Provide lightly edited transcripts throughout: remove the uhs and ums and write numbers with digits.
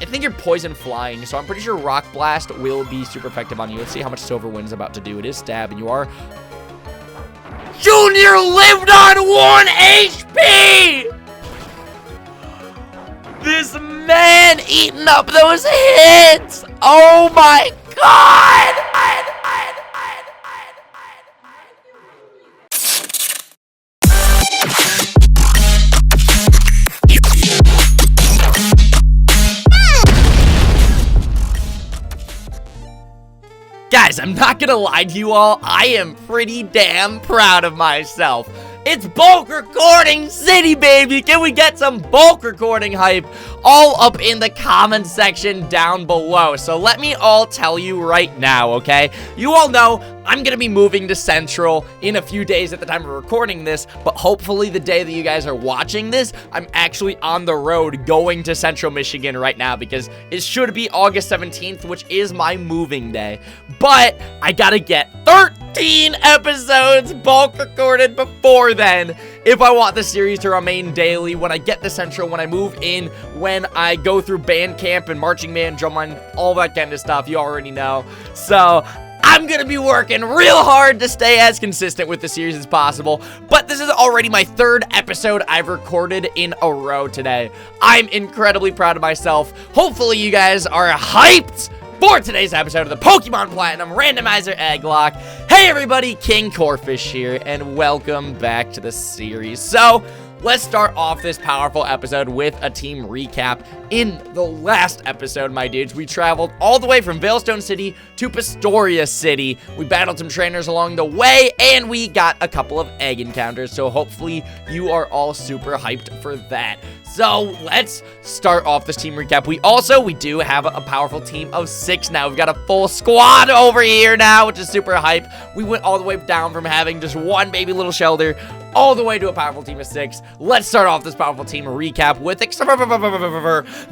I think you're poison flying, so I'm pretty sure Rock Blast will be super effective on you. Let's see how much Silver Wind's about to do. It is stab, and you are... Junior lived on 1 HP! This man eating up those hits! Oh my god! Guys, I'm not gonna lie to you all, I am pretty damn proud of myself. It's bulk recording city, baby! Can we get some bulk recording hype all up in the comment section down below? So let me all tell you right now, okay? You all know I'm gonna be moving to Central in a few days at the time of recording this, but hopefully the day that you guys are watching this, I'm actually on the road going to Central Michigan right now because it should be August 17th, which is my moving day. But I gotta get 13 episodes bulk recorded before then if I want the series to remain daily when I get to Central, when I move in, when I go through band camp and marching band, drumline, all that kind of stuff. You already know. So I'm gonna be working real hard to stay as consistent with the series as possible, but this is already my 3rd episode I've recorded in a row today. I'm incredibly proud of myself. Hopefully you guys are hyped for today's episode of the Pokemon Platinum Randomizer Egglocke. Hey everybody, KingCorphish here, and welcome back to the series. So, let's start off this powerful episode with a team recap. In the last episode, my dudes, we traveled all the way from Veilstone City to Pastoria City. We battled some trainers along the way, and we got a couple of egg encounters, so hopefully you are all super hyped for that. So, let's start off this team recap. We do have a powerful team of 6 now. We've got a full squad over here now, which is super hype. We went all the way down from having just one baby little Shelder all the way to a powerful team of 6. Let's start off this powerful team recap with the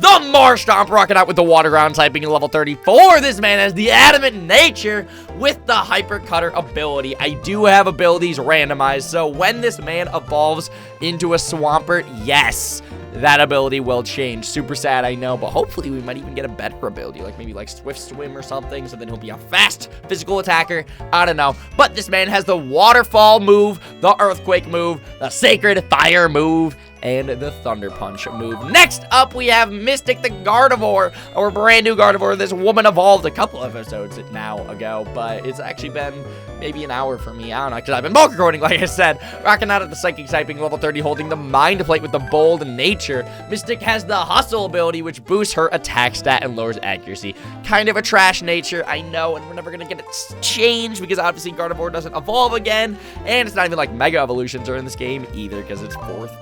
Marshtomp rocking out with the Water Ground typing in level 34. This man has the Adamant Nature with the Hyper Cutter ability. I do have abilities randomized, so when this man evolves into a Swampert, yes, that ability will change. Super sad, I know, but hopefully we might even get a better ability, like maybe like Swift Swim or something, so then he'll be a fast physical attacker. I don't know, but this man has the Waterfall move, the Earthquake move, the Sacred Fire move, and the Thunder Punch move. Next up, we have Mystic the Gardevoir, our brand new Gardevoir. This woman evolved a couple of episodes now ago, but it's actually been maybe an hour for me. I don't know, because I've been bulk recording, like I said. Rocking out at the Psychic typing, level 30, holding the Mind Plate with the Bold Nature. Mystic has the Hustle ability, which boosts her attack stat and lowers accuracy. Kind of a trash nature, I know, and we're never going to get it changed because obviously Gardevoir doesn't evolve again, and it's not even like Mega Evolutions are in this game either because it's 4th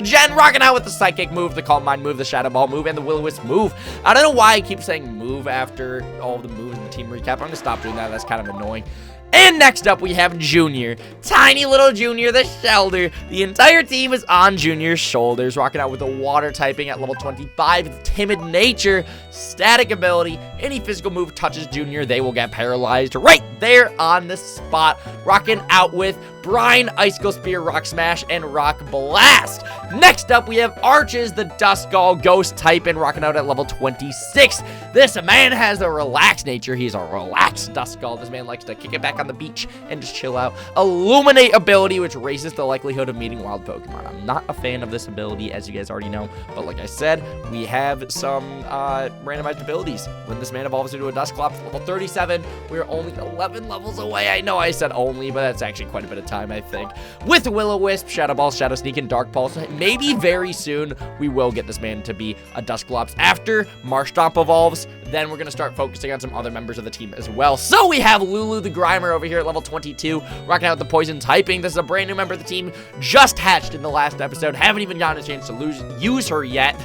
gen, rocking out with the Psychic move, the Calm Mind move, the Shadow Ball move, and the Will-O-Wisp move. I don't know why I keep saying move after all the moves in the team recap. I'm going to stop doing that. That's kind of annoying. And next up, we have Junior. Tiny little Junior, the Shelder. The entire team is on Junior's shoulders, rocking out with the Water typing at level 25, Timid Nature, Static ability. Any physical move touches Junior, they will get paralyzed right there on the spot. Rocking out with Brine, Icicle Spear, Rock Smash, and Rock Blast. Next up, we have Arches, the Duskull Ghost type, and rocking out at level 26. This man has a relaxed nature. He's a relaxed Duskull. This man likes to kick it back on the beach and just chill out. Illuminate ability, which raises the likelihood of meeting wild Pokemon. I'm not a fan of this ability, as you guys already know, but like I said, we have some randomized abilities. When this man evolves into a Dusclops, level 37, we're only 11 levels away. I know I said only, but that's actually quite a bit of time, I think. With Will-O-Wisp, Shadow Ball, Shadow Sneak, and Dark Pulse, maybe very soon we will get this man to be a Dusclops. After Marshtomp evolves, then we're going to start focusing on some other members of the team as well. So we have Lulu the Grimer over here at level 22, rocking out with the Poison typing. This is a brand new member of the team, just hatched in the last episode. Haven't even gotten a chance to use her yet.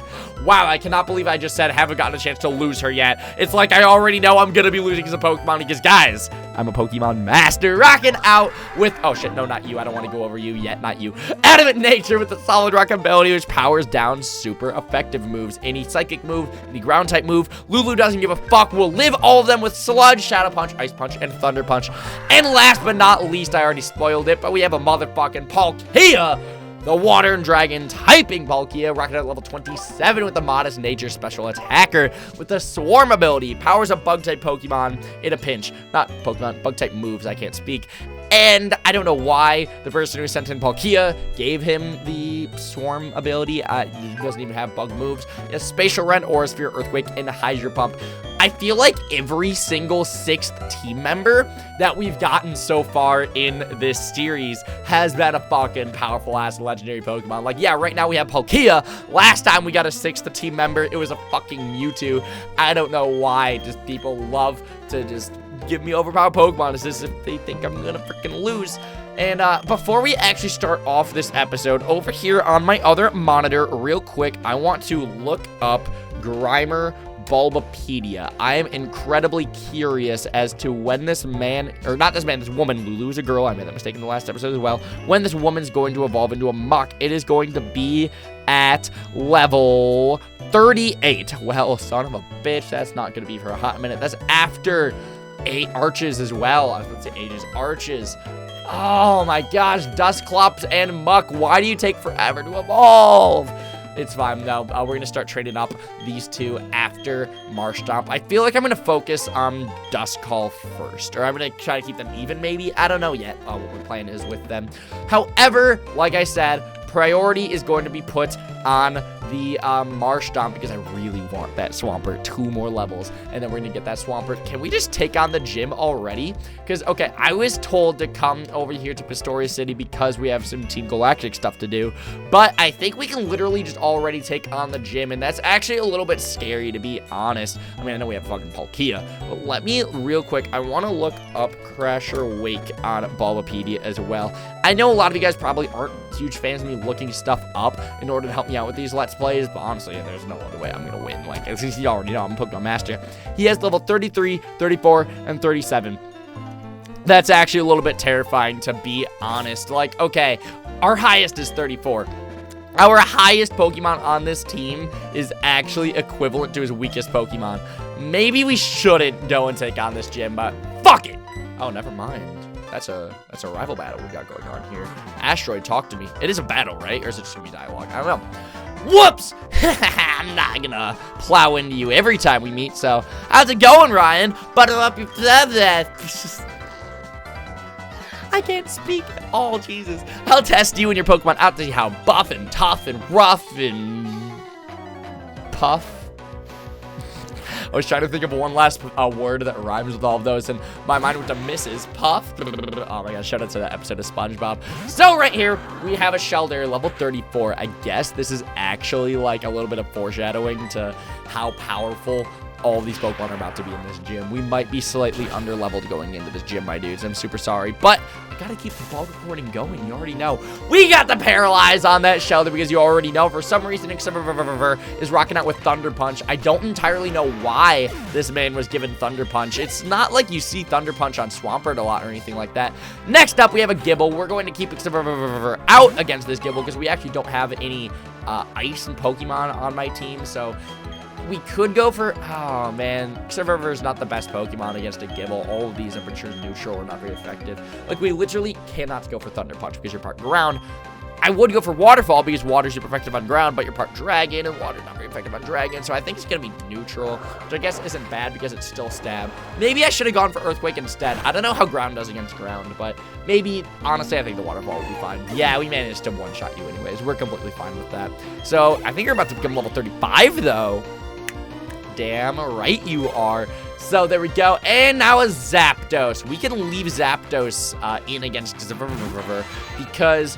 Wow, I cannot believe I just said haven't gotten a chance to lose her yet. It's like I already know I'm going to be losing as a Pokemon because, guys, I'm a Pokemon master. Rocking out with, oh shit, no, not you. I don't want to go over you yet, not you. Adamant Nature with the Solid Rock ability, which powers down super effective moves. Any Psychic move, any Ground type move. Lulu doesn't give a fuck. We'll live all of them with Sludge, Shadow Punch, Ice Punch, and Thunder Punch. And last but not least, I already spoiled it, but we have a motherfucking Palkia the Water and Dragon typing Palkia, rocking at level 27 with the Modest Nature special attacker with the Swarm ability. Powers up bug-type Pokemon in a pinch. Not Pokemon, bug-type moves, I can't speak. And I don't know why the person who sent in Palkia gave him the Swarm ability. He doesn't even have bug moves. A Spatial Rent, Aura Sphere, Earthquake, and a Hydro Pump. I feel like every single 6th team member that we've gotten so far in this series has been a fucking powerful-ass legendary Pokemon. Like, yeah, right now we have Palkia. Last time we got a 6th team member, it was a fucking Mewtwo. I don't know why. Just people love to just give me overpowered Pokemon as if they think I'm gonna freaking lose. And before we actually start off this episode, over here on my other monitor, real quick, I want to look up Grimer Bulbapedia. I am incredibly curious as to when this man, or not this man, this woman, Lulu's a girl, I made that mistake in the last episode as well, when this woman's going to evolve into a Muck. It is going to be at level 38. Well, son of a bitch, that's not going to be for a hot minute. That's after 8 Arches as well. I was about to say ages. Arches. Oh my gosh, Dusclops and Muck. Why do you take forever to evolve? It's fine, though. We're going to start trading up these two after Marshtomp. I feel like I'm going to focus on Duskull first, or I'm going to try to keep them even, maybe. I don't know yet what my plan is with them. However, like I said, priority is going to be put on the Marshtomp because I really want that Swampert. 2 more levels, and then we're going to get that Swampert. Can we just take on the gym already? Because, okay, I was told to come over here to Pastoria City because we have some Team Galactic stuff to do, but I think we can literally just already take on the gym, and that's actually a little bit scary, to be honest. I mean, I know we have fucking Palkia, but let me, real quick, I want to look up Crasher Wake on Bulbapedia as well. I know a lot of you guys probably aren't huge fans of me looking stuff up in order to help me out with these Let's Plays, but honestly, there's no other way I'm going to win. Like, as you already know, I'm a Pokemon Master. He has level 33, 34, and 37. That's actually a little bit terrifying, to be honest. Like, okay, our highest is 34. Our highest Pokemon on this team is actually equivalent to his weakest Pokemon. Maybe we shouldn't go and take on this gym, but fuck it. Oh, never mind. That's a rival battle we got going on here. Asteroid, talk to me. It is a battle, right? Or is it just gonna be dialogue? I don't know. Whoops! I'm not gonna plow into you every time we meet, so how's it going, Ryan? Butter up your I can't speak. Oh, Jesus. I'll test you and your Pokemon out to see how buff and tough and rough and puff. I was trying to think of one last word that rhymes with all of those, and my mind went to Mrs. Puff. Oh my gosh, shout out to that episode of SpongeBob. So right here, we have a Shelter, level 34. I guess this is actually like a little bit of foreshadowing to how powerful all these Pokemon are about to be in this gym. We might be slightly under-leveled going into this gym, my dudes. I'm super sorry, but I gotta keep the ball recording going. You already know. We got the Paralyze on that Shelter because you already know. For some reason, is rocking out with Thunder Punch. I don't entirely know why this man was given Thunder Punch. It's not like you see Thunder Punch on Swampert a lot or anything like that. Next up, we have a Gible. We're going to keep out against this Gible because we actually don't have any Ice and Pokemon on my team, so we could go for, oh man, Xerver is not the best Pokemon against a Gible. All of these, I'm pretty sure, neutral are not very effective. Like, we literally cannot go for Thunder Punch because you're part ground. I would go for Waterfall because water's super effective on ground, but you're part Dragon, and water's not very effective on Dragon, so I think it's going to be neutral, which I guess isn't bad because it's still Stab. Maybe I should have gone for Earthquake instead. I don't know how ground does against ground, but maybe, honestly, I think the Waterfall will be fine. Yeah, we managed to one-shot you anyways. We're completely fine with that. So, I think you're about to become level 35, though. Damn right you are. So there we go. And now a Zapdos. We can leave Zapdos in against Xerver because,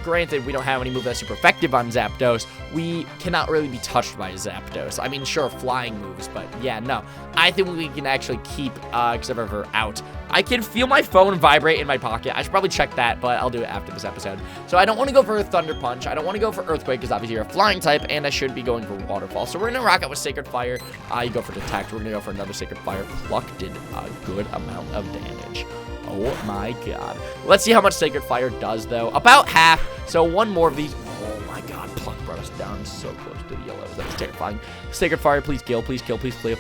granted, we don't have any move that's super effective on Zapdos. We cannot really be touched by Zapdos. I mean, sure, flying moves, but yeah, no. I think we can actually keep Xerver out. I can feel my phone vibrate in my pocket. I should probably check that, but I'll do it after this episode. So I don't want to go for a Thunder Punch. I don't want to go for Earthquake because obviously you're a flying type, and I should be going for Waterfall. So we're going to rock out with Sacred Fire. You go for Detect. We're going to go for another Sacred Fire. Pluck did a good amount of damage. Oh my god. Let's see how much Sacred Fire does, though. About half. So one more of these. Oh my god. Pluck brought us down so close to the yellows. That was terrifying. Sacred Fire, please kill, please kill, please kill.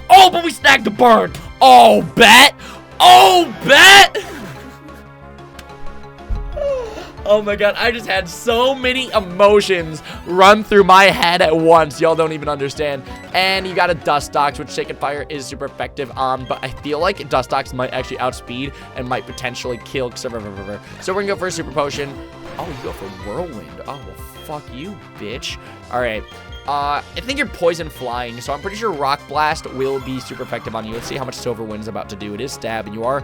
Oh, but we snagged the burn. Oh, bet. Oh, bet. Oh my god, I just had so many emotions run through my head at once. Y'all don't even understand. And you got a Dustox, which Shaken Fire is super effective on, but I feel like Dustox might actually outspeed and might potentially kill Xavier. So we're gonna go for a Super Potion. Oh, you go for Whirlwind. Oh, well, fuck you, bitch. All right. I think you're Poison Flying, so I'm pretty sure Rock Blast will be super effective on you. Let's see how much Silver Wind's about to do. It is Stab, and you are...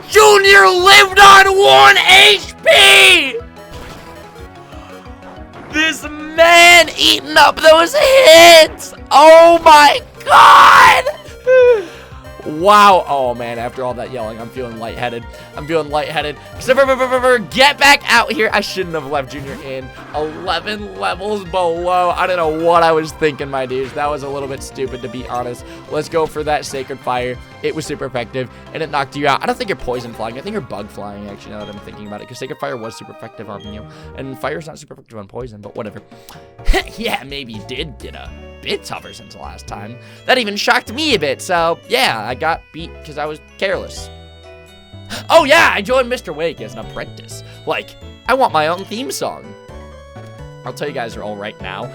Junior lived on 1 HP! This man eating up those hits! Oh my god! Wow. Oh, man, after all that yelling, I'm feeling lightheaded. Get back out here. I shouldn't have left Junior in 11 levels below. I don't know what I was thinking, my dudes. That was a little bit stupid, to be honest. Let's go for that Sacred Fire. It was super effective, and it knocked you out. I don't think you're Poison Flying. I think you're Bug Flying, actually, now that I'm thinking about it, because Sacred Fire was super effective on you, and Fire's not super effective on Poison, but whatever. Yeah, maybe you did get a bit tougher since the last time. That even shocked me a bit, so yeah, I got beat because I was careless. Oh yeah, I joined Mr. Wake as an apprentice. Like, I want my own theme song. I'll tell you guys all right now.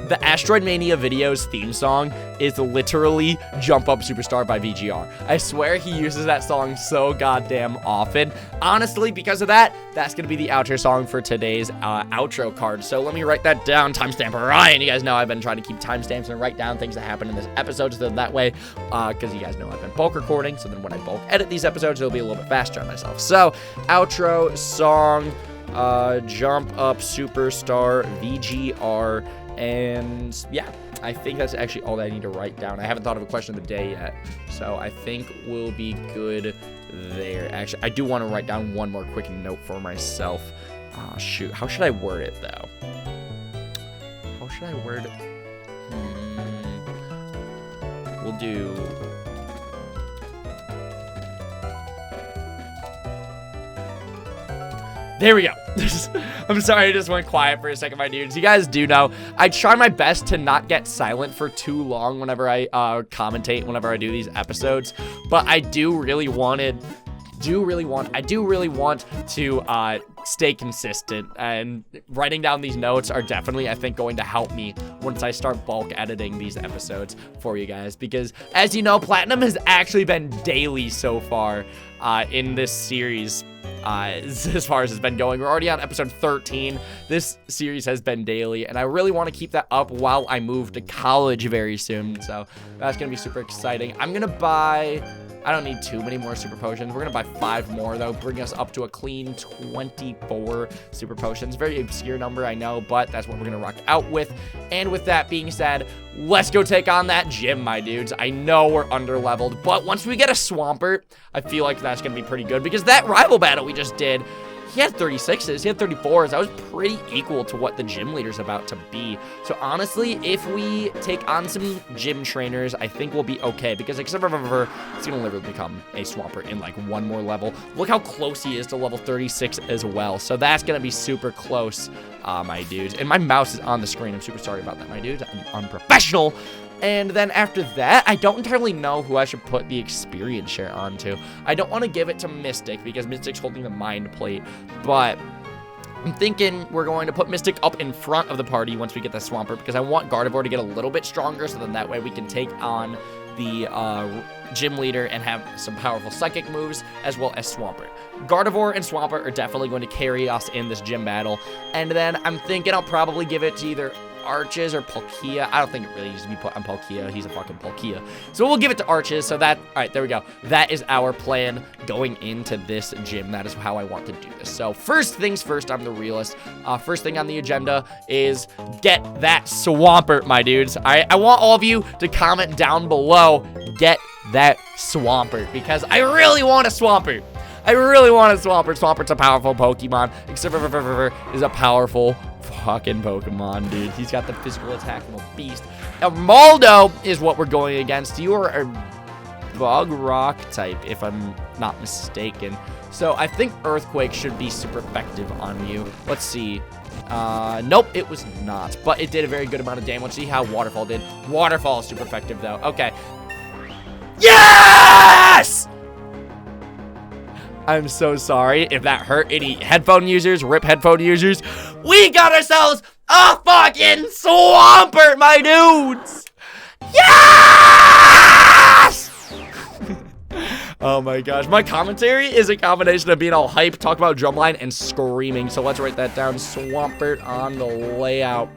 The Asteroid Mania video's theme song is literally Jump Up Superstar by VGR. I swear he uses that song so goddamn often. Honestly, because of that, that's going to be the outro song for today's outro card. So let me write that down. Timestamp Ryan. You guys know I've been trying to keep timestamps and write down things that happen in this episode. So that way, because you guys know I've been bulk recording. So then when I bulk edit these episodes, it'll be a little bit faster on myself. So outro song, Jump Up Superstar, VGR. And yeah, I think that's actually all that I need to write down. I haven't thought of a question of the day yet, so I think we'll be good there. Actually, I do want to write down one more quick note for myself. Shoot, how should I word it, though? How should I word it? We'll do... There we go. I'm sorry, I just went quiet for a second, my dudes. You guys do know I try my best to not get silent for too long whenever I commentate, whenever I do these episodes. But I do really want to stay consistent, and writing down these notes are definitely, I think, going to help me once I start bulk editing these episodes for you guys, because as you know, Platinum has actually been daily so far in this series. As far as it's been going, we're already on episode 13. This series has been daily, and I really want to keep that up while I move to college very soon, so that's gonna be super exciting. I'm gonna buy... I don't need too many more super potions. We're gonna buy 5 more, though, bring us up to a clean 24 super potions. Very obscure number, I know, but that's what we're gonna rock out with. And with that being said, let's go take on that gym, my dudes. I know we're under-leveled, but once we get a Swampert, I feel like that's gonna be pretty good, because that rival battle we just did, he had 36s, he had 34s. That was pretty equal to what the gym leader's about to be. So honestly, if we take on some gym trainers, I think we'll be okay, because except for it's gonna literally become a Swampert in like 1 more level. Look how close he is to level 36 as well. So that's gonna be super close, my dudes. And my mouse is on the screen. I'm super sorry about that, my dudes. I'm unprofessional. And then after that, I don't entirely know who I should put the experience share onto. I don't want to give it to Mystic because Mystic's holding the Mind Plate, but I'm thinking we're going to put Mystic up in front of the party once we get the Swampert, because I want Gardevoir to get a little bit stronger, so then that way we can take on the gym leader and have some powerful psychic moves, as well as Swampert. Gardevoir and Swampert are definitely going to carry us in this gym battle. And then I'm thinking I'll probably give it to either Arches or Palkia. I don't think it really needs to be put on Palkia. He's a fucking Palkia. So we'll give it to Arches. So that, all right, there we go. That is our plan going into this gym. That is how I want to do this. So first things first, I'm the realist. First thing on the agenda is get that Swampert, my dudes. All right, I want all of you to comment down below, get that Swampert, because I really want a Swampert. I really want a Swampert. Swampert's a powerful Pokemon. Except for is a powerful fucking Pokemon, dude. He's got the physical attack of a beast. Now, Maldo is what we're going against. You are a Bug Rock type, if I'm not mistaken. So I think Earthquake should be super effective on you. Let's see. Nope, it was not. But it did a very good amount of damage. Let's see how Waterfall did. Waterfall is super effective, though. Okay. Yes! I'm so sorry if that hurt any headphone users, RIP headphone users. We got ourselves a fucking Swampert, my dudes. Yes! Oh my gosh, my commentary is a combination of being all hype, talk about drumline, and screaming. So let's write that down. Swampert on the layout.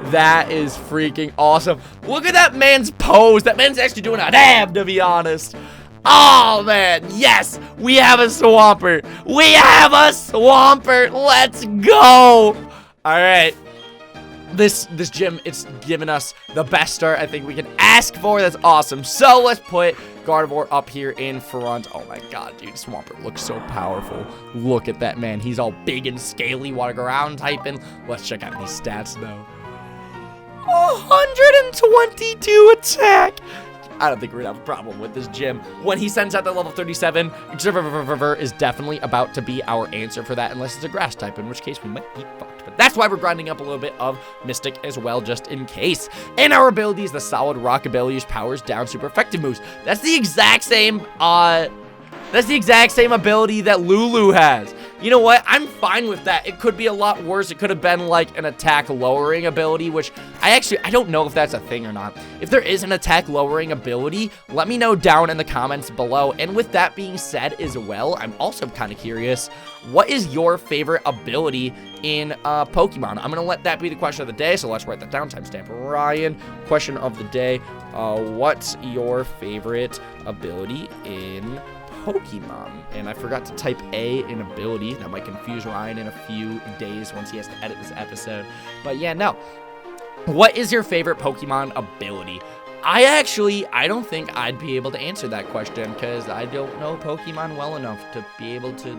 That is freaking awesome. Look at that man's pose. That man's actually doing a dab, to be honest. Oh, man. Yes, we have a Swampert. We have a Swampert. Let's go. All right. This gym, it's given us the best start I think we can ask for. That's awesome. So let's put Gardevoir up here in front. Oh my god, dude, Swampert looks so powerful. Look at that, man. He's all big and scaly, water ground typing. Let's check out these stats though. 122 attack. I don't think we're gonna have a problem with this gym. When he sends out the level 37, Observer is definitely about to be our answer for that, unless it's a grass type, in which case we might be fucked. But that's why we're grinding up a little bit of Mystic as well, just in case. And our abilities, the solid rock abilities, powers down super effective moves. That's the exact same, ability that Lulu has. You know what? I'm fine with that. It could be a lot worse. It could have been like an attack lowering ability, which I don't know if that's a thing or not. If there is an attack lowering ability, let me know down in the comments below. And with that being said as well, I'm also kind of curious, what is your favorite ability in Pokemon? I'm going to let that be the question of the day, so let's write that down. Timestamp Ryan. Question of the day, what's your favorite ability in Pokemon? And I forgot to type A in ability. That might confuse Ryan in a few days once he has to edit this episode. But yeah, no. What is your favorite Pokemon ability? I don't think I'd be able to answer that question because I don't know Pokemon well enough to be able to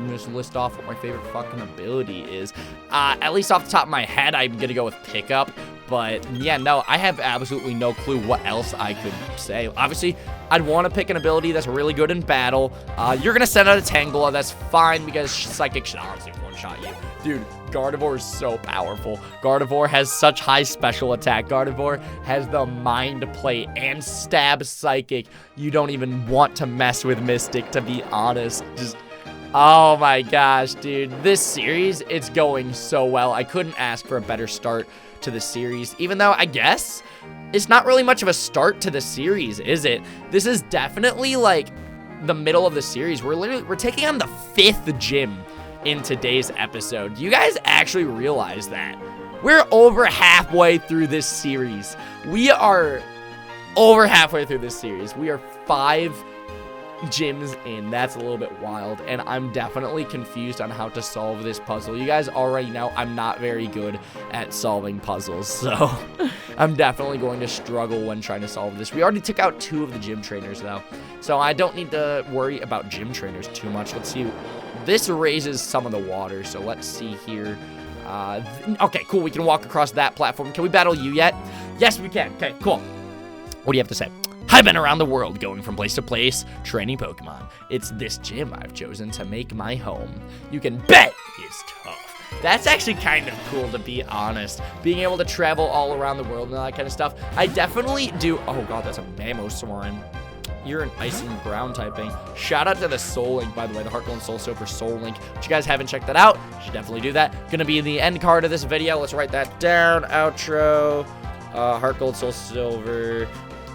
just list off what my favorite fucking ability is. At least off the top of my head, I'm gonna go with Pickup. But yeah, no, I have absolutely no clue what else I could say. Obviously, I'd want to pick an ability that's really good in battle. You're gonna send out a Tangela. That's fine because Psychic should honestly one-shot you. Dude, Gardevoir is so powerful. Gardevoir has such high special attack. Gardevoir has the Mind Play and Stab Psychic. You don't even want to mess with Mystic, to be honest. Just, oh my gosh, dude. This series, it's going so well. I couldn't ask for a better start to the series, even though I guess it's not really much of a start to the series, is it? This is definitely like the middle of the series. We're taking on the 5th gym in today's episode. Do you guys actually realize that? We're over halfway through this series. We are over halfway through this series. We are 5 gyms in. That's a little bit wild, and I'm definitely confused on how to solve this puzzle. You guys already know I'm not very good at solving puzzles, so I'm definitely going to struggle when trying to solve this. We already took out 2 of the gym trainers though, so I don't need to worry about gym trainers too much. Let's see. This raises some of the water, so let's see here. Okay, cool. We can walk across that platform. Can we battle you yet? Yes, we can. Okay, cool. What do you have to say? I've been around the world, going from place to place, training Pokemon. It's this gym I've chosen to make my home. You can bet it's tough. That's actually kind of cool, to be honest. Being able to travel all around the world and all that kind of stuff. I definitely do. Oh god, that's a Mamoswine. You're an ice and ground typing. Shout out to the Soul Link, by the way, the Heart Gold and Soul Silver Soul Link. If you guys haven't checked that out, you should definitely do that. Gonna be in the end card of this video. Let's write that down. Outro. Heart Gold, Soul Silver.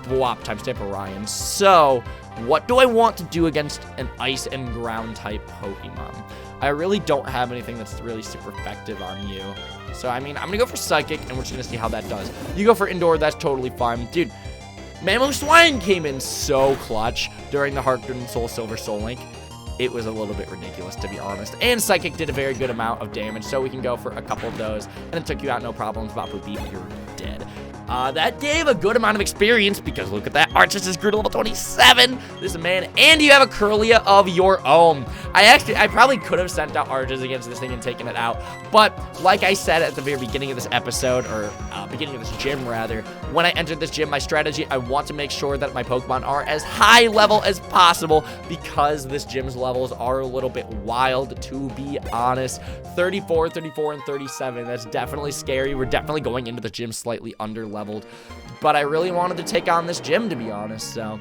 Whop, timestamp Orion. So, what do I want to do against an ice and ground type Pokemon? I really don't have anything that's really super effective on you. So, I mean, I'm gonna go for Psychic, and we're just gonna see how that does. You go for Indoor, that's totally fine. Dude, Mamoswine came in so clutch during the Heart Gold and Soul Silver Soul Link. It was a little bit ridiculous, to be honest. And Psychic did a very good amount of damage, so we can go for a couple of those. And it took you out, no problems. Bapu Beep, you're dead. That gave a good amount of experience because look at that. Arches just grew to level 27. This is a man. And you have a Curlia of your own. I probably could have sent out Arches against this thing and taken it out. But like I said at the very beginning of this episode, or beginning of this gym rather, when I entered this gym, my strategy, I want to make sure that my Pokemon are as high level as possible because this gym's levels are a little bit wild, to be honest. 34, 34, and 37. That's definitely scary. We're definitely going into the gym slightly under leveled, but I really wanted to take on this gym, to be honest. So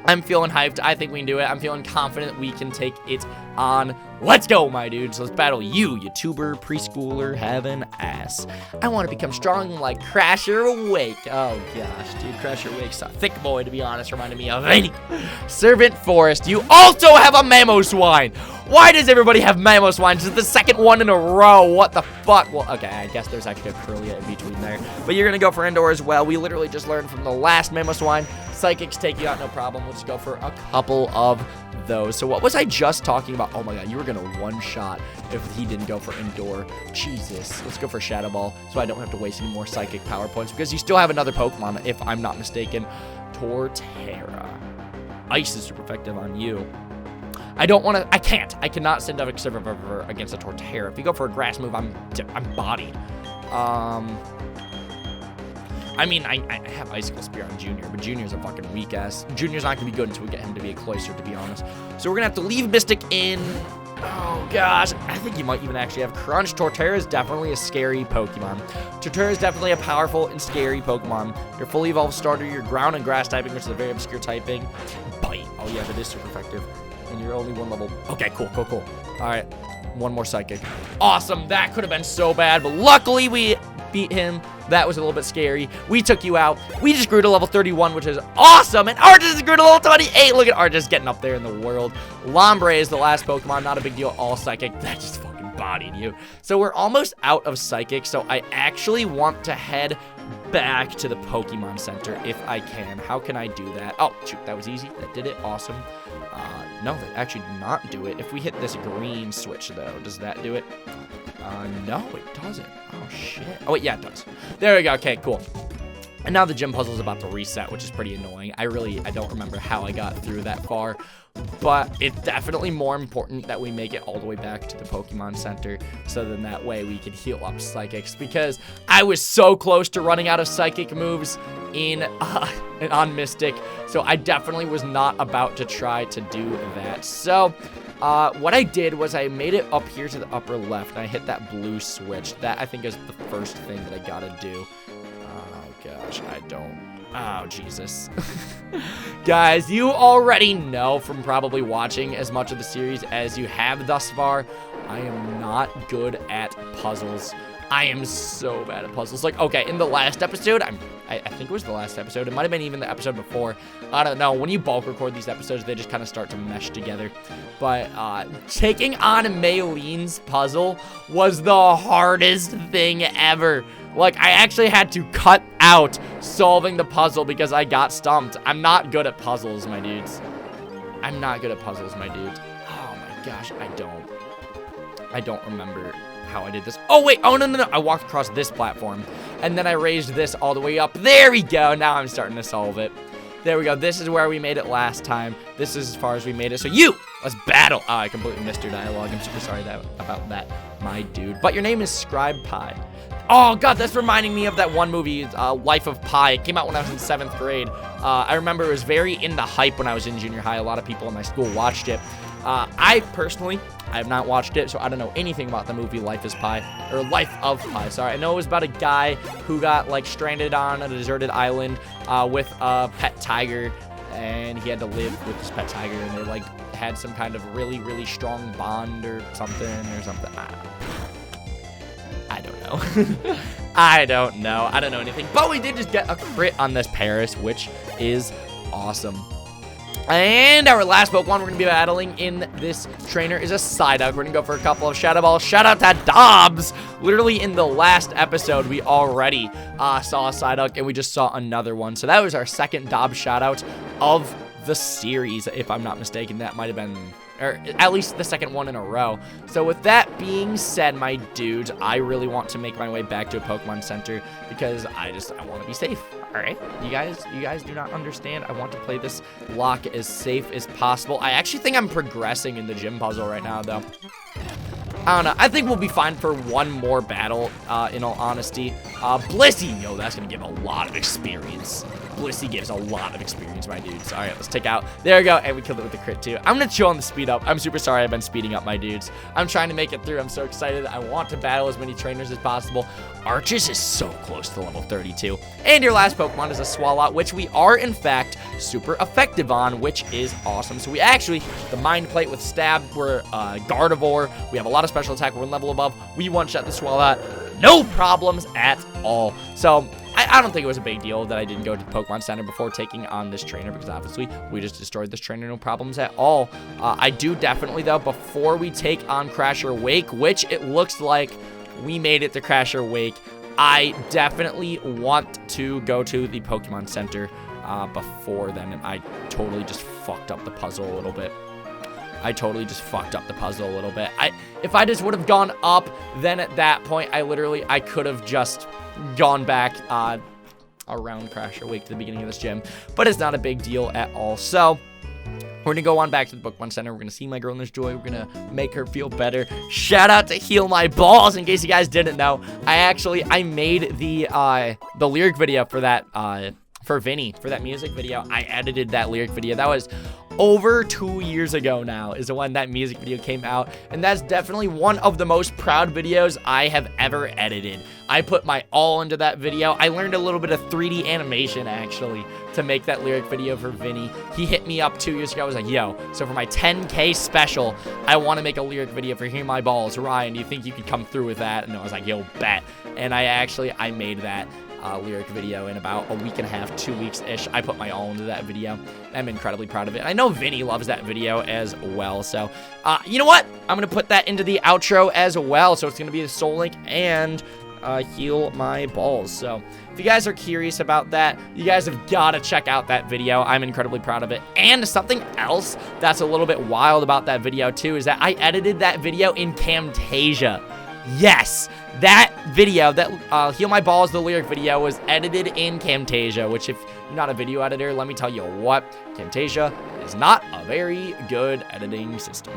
I'm feeling hyped. I think we can do it. I'm feeling confident we can take it on. Let's go, my dudes. Let's battle you tuber preschooler having ass. I want to become strong like Crasher Wake. Oh, gosh, dude. Crasher Wake's a thick boy, to be honest. Reminded me of any. Servant Forest. You also have a Mamoswine. Why does everybody have Mamoswine? This is the second one in a row. What the fuck? Well, okay, I guess there's actually a Curlia in between there. But you're going to go for Indoor as well. We literally just learned from the last Mamoswine. Psychics take you out, no problem. We'll just go for a couple of those. So what was I just talking about? Oh my god, you were gonna one-shot if he didn't go for Indoor. Jesus. Let's go for Shadow Ball so I don't have to waste any more Psychic power points because you still have another Pokemon, if I'm not mistaken. Torterra. Ice is super effective on you. I don't want to. I can't. I cannot send up Extravaver against a Torterra. If you go for a Grass move, I'm bodied. I mean, I have Icicle Spear on Junior, but Junior's a fucking weak ass. Junior's not going to be good until we get him to be a Cloyster, to be honest. So we're going to have to leave Mystic in. Oh, gosh. I think you might even actually have Crunch. Torterra is definitely a scary Pokemon. Torterra is definitely a powerful and scary Pokemon. Your fully evolved starter, your ground and grass typing, which is a very obscure typing. Bite. Oh, yeah, that is super effective. And you're only one level. Okay, cool. All right. One more Psychic. Awesome. That could have been so bad, but luckily we beat him. That was a little bit scary. We took you out. We just grew to level 31, which is awesome. And Argus grew to level 28. Look at Argus getting up there in the world. Lombre is the last Pokemon. Not a big deal. All Psychic. That just fucking bodied you. So we're almost out of Psychic. So I actually want to head back to the Pokemon Center if I can. How can I do that? Oh, shoot. That was easy. That did it. Awesome. No, that actually did not do it. If we hit this green switch, though, does that do it? No, it doesn't. Oh, shit. Oh, wait, yeah, it does. There we go. Okay, cool. And now the gym puzzle is about to reset, which is pretty annoying. I don't remember how I got through that far, but it's definitely more important that we make it all the way back to the Pokemon Center, so then that way we can heal up Psychics, because I was so close to running out of Psychic moves on Mystic, so I definitely was not about to try to do that. So what I did was I made it up here to the upper left, and I hit that blue switch. That, I think, is the first thing that I gotta do. Oh, gosh, I don't. Oh, Jesus. Guys, you already know from probably watching as much of the series as you have thus far, I am not good at puzzles. I am so bad at puzzles. Like, okay, in the last episode, I think it was the last episode. It might have been even the episode before. I don't know. When you bulk record these episodes, they just kind of start to mesh together. But taking on Maylene's puzzle was the hardest thing ever. Like, I actually had to cut out solving the puzzle because I got stumped. I'm not good at puzzles, my dudes. I'm not good at puzzles, my dudes. Oh, my gosh, I don't remember how I did this. Oh, wait. Oh, no. I walked across this platform, and then I raised this all the way up. There we go. Now I'm starting to solve it. There we go. This is where we made it last time. This is as far as we made it. So let's battle. Oh, I completely missed your dialogue. I'm super sorry about that, my dude. But your name is Scribe Pie. Oh, God, that's reminding me of that one movie, Life of Pi. It came out when I was in 7th grade. I remember it was very in the hype when I was in junior high. A lot of people in my school watched it. I have not watched it, so I don't know anything about the movie Life of Pi, sorry. I know it was about a guy who got, like, stranded on a deserted island with a pet tiger, and he had to live with this pet tiger, and they, like, had some kind of really, really strong bond or something. I don't know. I don't know anything. But we did just get a crit on this Paris, which is awesome. And our last Pokemon we're going to be battling in this trainer is a Psyduck. We're going to go for a couple of Shadow Balls. Shout out to Dobbs. Literally in the last episode, we already saw a Psyduck, and we just saw another one. So that was our second Dobbs shout out of the series, if I'm not mistaken. That might have been, or at least the second one in a row. So with that being said, my dudes, I really want to make my way back to a Pokemon Center because I want to be safe. All right, you guys do not understand. I want to play this lock as safe as possible. I actually think I'm progressing in the gym puzzle right now, though. I don't know. I think we'll be fine for one more battle, in all honesty. Blissey, yo, that's going to give a lot of experience. Blissey gives a lot of experience, my dudes. All right, let's take out. There we go, and we killed it with the crit too. I'm gonna chill on the speed up. I'm super sorry I've been speeding up, my dudes. I'm trying to make it through. I'm so excited. I want to battle as many trainers as possible. Arches is so close to level 32. And your last Pokemon is a Swalot, which we are, in fact, super effective on, which is awesome. So we actually, the Mind Plate with Stab, we're Gardevoir. We have a lot of special attack. We're one level above. We one-shot the Swalot. No problems at all. So I don't think it was a big deal that I didn't go to the Pokemon Center before taking on this trainer, because obviously we just destroyed this trainer, no problems at all. I do definitely, though, before we take on Crasher Wake, which it looks like we made it to Crasher Wake, I definitely want to go to the Pokemon Center before then. And I totally just fucked up the puzzle a little bit. If I just would have gone up, then at that point, I could have just gone back around Crasher Wake to the beginning of this gym. But it's not a big deal at all. So we're gonna go on back to the Pokemon Center. We're gonna see my girl in this joy. We're gonna make her feel better. Shout out to Heal My Balls. In case you guys didn't know, I made the lyric video for that for Vinny, for that music video. I edited that lyric video. That was over 2 years ago now is when that music video came out, and that's definitely one of the most proud videos I have ever edited. I put my all into that video. I learned a little bit of 3D animation, actually, to make that lyric video for Vinny. He hit me up 2 years ago. I was like, yo, so for my 10K special, I want to make a lyric video for Heal My Balls. Ryan, do you think you could come through with that? And I was like, yo, bet. And I made that lyric video in about a week and a half, 2 weeks-ish. I put my all into that video. I'm incredibly proud of it. I know Vinny loves that video as well. So, you know what? I'm going to put that into the outro as well. So it's going to be the Soul Link and Heal My Balls. So if you guys are curious about that, you guys have got to check out that video. I'm incredibly proud of it. And something else that's a little bit wild about that video too is that I edited that video in Camtasia. Yes, that video, that Heal My Balls, the lyric video, was edited in Camtasia, which if you're not a video editor, let me tell you what, Camtasia is not a very good editing system.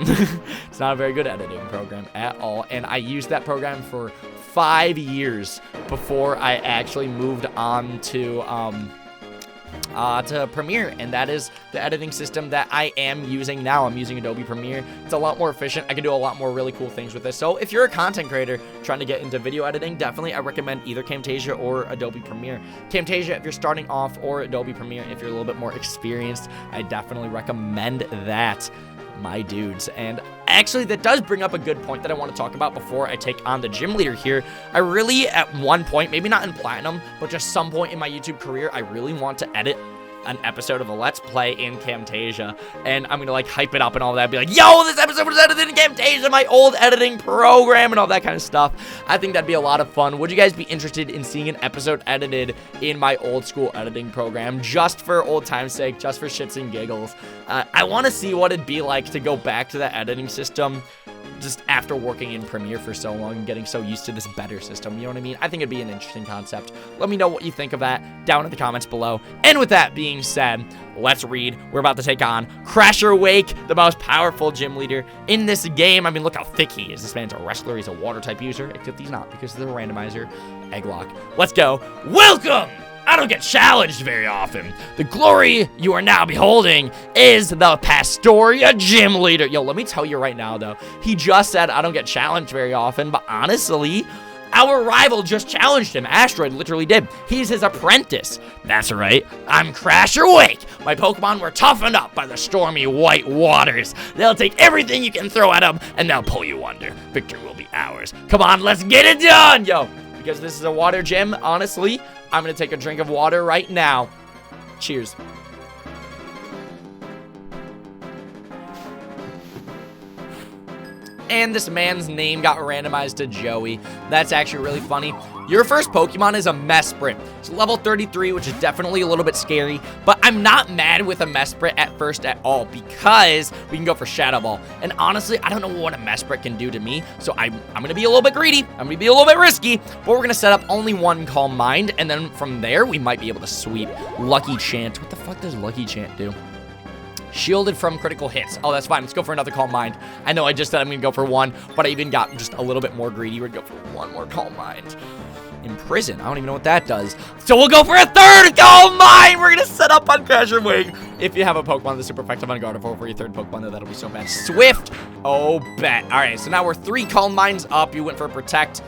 It's not a very good editing program at all, and I used that program for 5 years before I actually moved on to Premiere, and that is the editing system that I am using now. I'm using Adobe Premiere. It's a lot more efficient. I can do a lot more really cool things with this. So if you're a content creator trying to get into video editing, definitely I recommend either Camtasia or Adobe Premiere. Camtasia if you're starting off, or Adobe Premiere if you're a little bit more experienced. I definitely recommend that, my dudes. And actually, that does bring up a good point that I want to talk about before I take on the gym leader here. I really, at one point, maybe not in Platinum, but just some point in my YouTube career, I really want to edit an episode of a Let's Play in Camtasia, and I'm gonna like hype it up and all that, be like, yo, this episode was edited in Camtasia, my old editing program, and all that kind of stuff. I think that'd be a lot of fun. Would you guys be interested in seeing an episode edited in my old school editing program, just for old time's sake, just for shits and giggles? I want to see what it'd be like to go back to that editing system just after working in Premiere for so long and getting so used to this better system, you know what I mean? I think it'd be an interesting concept. Let me know what you think of that down in the comments below. And with that being said, let's read. We're about to take on Crasher Wake, the most powerful gym leader in this game. I mean, look how thick he is. This man's a wrestler. He's a water type user, except he's not because of the randomizer Egglocke. Let's go. Welcome! I don't get challenged very often. The glory you are now beholding is the Pastoria Gym Leader. Yo, let me tell you right now, though. He just said I don't get challenged very often, but honestly, our rival just challenged him. Astrid literally did. He's his apprentice. That's right. I'm Crasher Wake. My Pokemon were toughened up by the stormy white waters. They'll take everything you can throw at them, and they'll pull you under. Victory will be ours. Come on, let's get it done, yo. Because this is a water gym, honestly, I'm going to take a drink of water right now. Cheers. And this man's name got randomized to Joey. That's actually really funny. Your first Pokemon is a Mesprit. It's level 33, which is definitely a little bit scary, but I'm not mad with a Mesprit at first at all because we can go for Shadow Ball. And honestly, I don't know what a Mesprit can do to me, so I'm going to be a little bit greedy. I'm going to be a little bit risky, but we're going to set up only one Calm Mind, and then from there, we might be able to sweep Lucky Chant. What the fuck does Lucky Chant do? Shielded from critical hits. Oh, that's fine. Let's go for another Calm Mind. I know I just said I'm going to go for one, but I even got just a little bit more greedy. We're going to go for one more Calm Mind. Imprison. I don't even know what that does. So we'll go for a third Calm Mind. We're going to set up on Crasher Wake. If you have a Pokemon that's super effective on Gardevoir for your third Pokemon, though, that'll be so bad. Swift. Oh, bet. All right, so now we're 3 Calm Minds up. You went for Protect.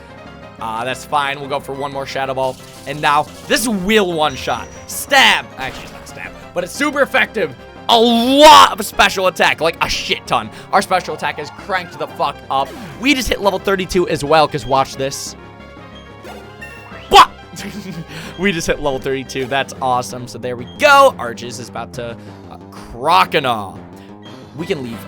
That's fine. We'll go for one more Shadow Ball. And now, this will one-shot. Stab. Actually, it's not Stab, but it's super effective. A lot of special attack, like a shit ton. Our special attack is cranked the fuck up. We just hit level 32 as well, because watch this. What? We just hit level 32. That's awesome. So there we go. Arches is about to Crocodile. We can leave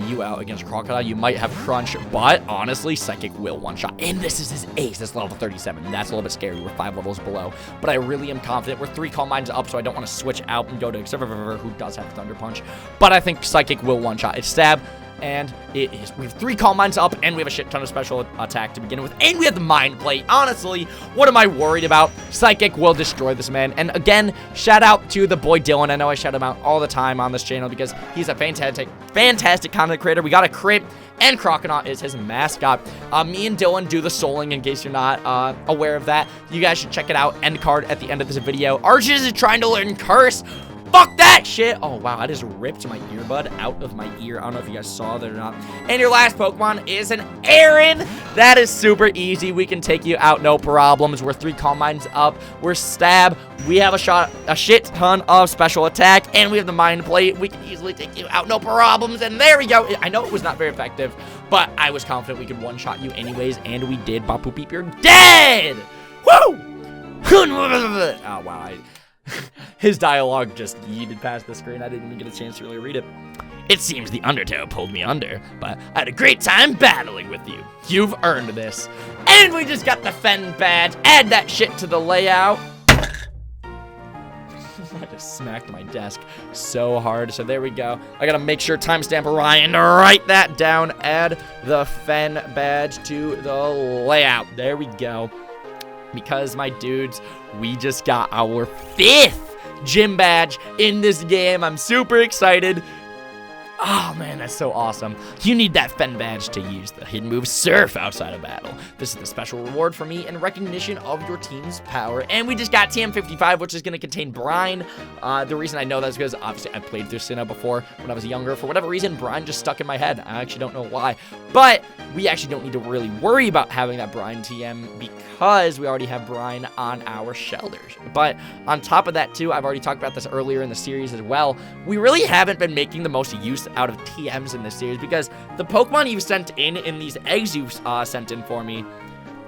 you out against Crocodile. You might have Crunch, but honestly, Psychic will one-shot. And this is his ace. That's level 37. That's a little bit scary. We're 5 levels below. But I really am confident. We're 3 Calm Minds up, so I don't want to switch out and go to Xavier, who does have Thunder Punch. But I think Psychic will one-shot. It's Stab. And it is. We have 3 Calm Minds up, and we have a shit ton of special attack to begin with. And we have the Mind Plate. Honestly, what am I worried about? Psychic will destroy this man. And again, shout out to the boy Dylan. I know I shout him out all the time on this channel because he's a fantastic content creator. We got a crit, and Crocodile is his mascot. Me and Dylan do the souling, in case you're not aware of that. You guys should check it out. End card at the end of this video. Arches is trying to learn Curse. Fuck that shit! Oh, wow, I just ripped my earbud out of my ear. I don't know if you guys saw that or not. And your last Pokemon is an Aaron. That is super easy. We can take you out, no problems. We're 3 Calm Minds up. We're Stab. We have a shit ton of special attack. And we have the Mind Plate. We can easily take you out, no problems. And there we go. I know it was not very effective, but I was confident we could one-shot you anyways. And we did. Bapu Beep, you're dead! Woo! Oh, wow. His dialogue just yeeted past the screen. I didn't even get a chance to really read it. It seems the Undertow pulled me under, but I had a great time battling with you. You've earned this. And we just got the Fen badge. Add that shit to the layout. I just smacked my desk so hard. So there we go. I gotta make sure timestamp Ryan to write that down. Add the Fen badge to the layout. There we go. Because, my dudes, we just got our 5th gym badge in this game. I'm super excited. Oh, man, that's so awesome. You need that Fen badge to use the hidden move Surf outside of battle. This is the special reward for me in recognition of your team's power. And we just got TM55, which is going to contain Brine. The reason I know that is because, obviously, I played through Sinnoh before when I was younger. For whatever reason, Brine just stuck in my head. I actually don't know why. But we actually don't need to really worry about having that Brine TM because we already have Brine on our shelters. But on top of that, too, I've already talked about this earlier in the series as well. We really haven't been making the most use out of TMs in this series because the Pokemon you've sent in these eggs you've sent in for me,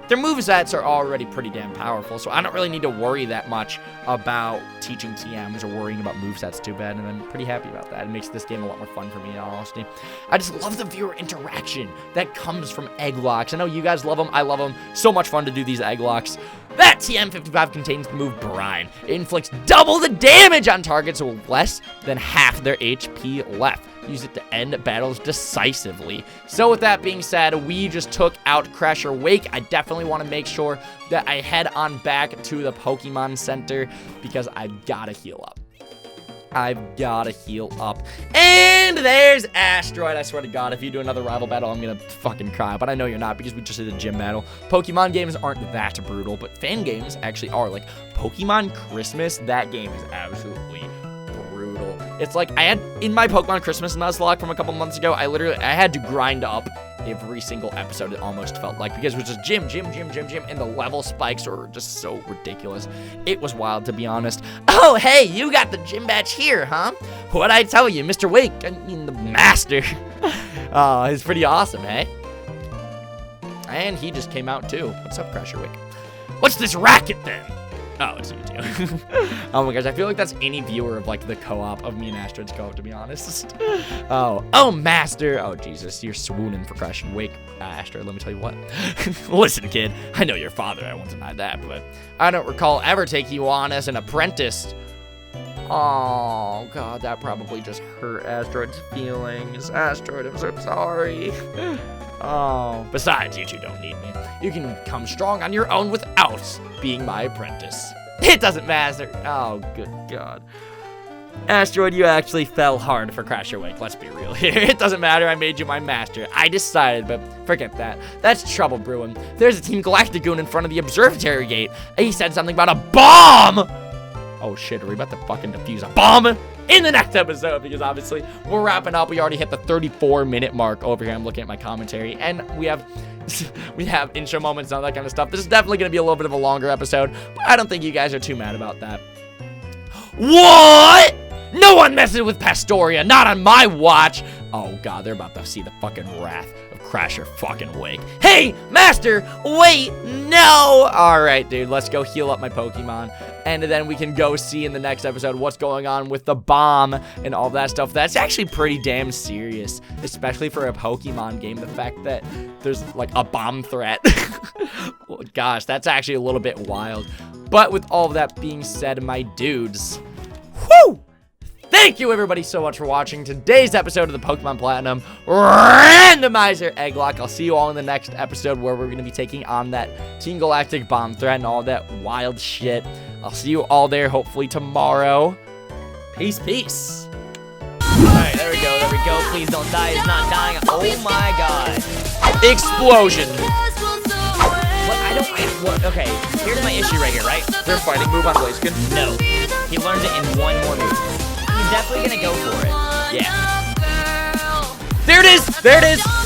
their movesets are already pretty damn powerful, so I don't really need to worry that much about teaching TMs or worrying about movesets too bad, and I'm pretty happy about that. It makes this game a lot more fun for me, in all honesty. I just love the viewer interaction that comes from Egglocks. I know you guys love them. I love them. So much fun to do these Egglocks. That TM55 contains the move Brine. It inflicts double the damage on targets with less than half their HP left. Use it to end battles decisively. So with that being said, we just took out Crasher Wake. I definitely want to make sure that I head on back to the Pokemon Center because I've got to heal up. I've got to heal up. And there's Asteroid. I swear to God, if you do another rival battle, I'm going to fucking cry. But I know you're not because we just did a gym battle. Pokemon games aren't that brutal, but fan games actually are. Like Pokemon Christmas, that game is absolutely brutal. It's like I had in my Pokemon Christmas Nuzlocke from a couple months ago, I had to grind up every single episode, it almost felt like, because it was just gym, and the level spikes were just so ridiculous. It was wild, to be honest. Oh, hey, you got the gym badge here, huh? What'd I tell you, Mr. Wake? I mean, the master. Oh, he's pretty awesome, eh? And he just came out, too. What's up, Crasher Wake? What's this racket, then? Oh, it's you too. Oh my gosh, I feel like that's any viewer of like the co-op of me and Astrid's co-op, to be honest. Oh, Master. Oh, Jesus, you're swooning for Crashing Wake, Astrid. Let me tell you what. Listen, kid, I know your father. I won't deny that, but I don't recall ever taking you on as an apprentice. Oh, God, that probably just hurt Astrid's feelings. Astrid, I'm so sorry. Oh, besides, you two don't need me. You can come strong on your own without being my apprentice. It doesn't matter. Oh, good God. Asteroid, you actually fell hard for Crasher Wake. Let's be real here. It doesn't matter. I made you my master. I decided, but forget that. That's trouble brewing. There's a Team Galactigoon in front of the observatory gate. He said something about a bomb. Oh, shit. Are we about to fucking defuse a bomb in the next episode? Because obviously we're wrapping up. We already hit the 34-minute mark over here. I'm looking at my commentary, and we have intro moments and all that kind of stuff. This is definitely going to be a little bit of a longer episode, but I don't think you guys are too mad about that. What? No one messes with Pastoria, not on my watch. Oh, God, they're about to see the fucking wrath of Crasher fucking Wake. Hey, Master, wait, no. All right, dude, let's go heal up my Pokemon. And then we can go see in the next episode what's going on with the bomb and all that stuff. That's actually pretty damn serious, especially for a Pokemon game. The fact that there's, like, a bomb threat. Well, gosh, that's actually a little bit wild. But with all of that being said, my dudes, whoo! Thank you, everybody, so much for watching today's episode of the Pokemon Platinum Randomizer Egglocke. I'll see you all in the next episode where we're going to be taking on that Team Galactic bomb threat and all that wild shit. I'll see you all there, hopefully, tomorrow. Peace, peace. Alright, there we go. Please don't die. It's not dying. Oh, my God. Explosion. What? I don't... What? Okay, here's my issue right here, right? Their fighting move on Blaziken? No. He learns it in one more move. He's definitely gonna go for it. Yeah. There it is! There it is!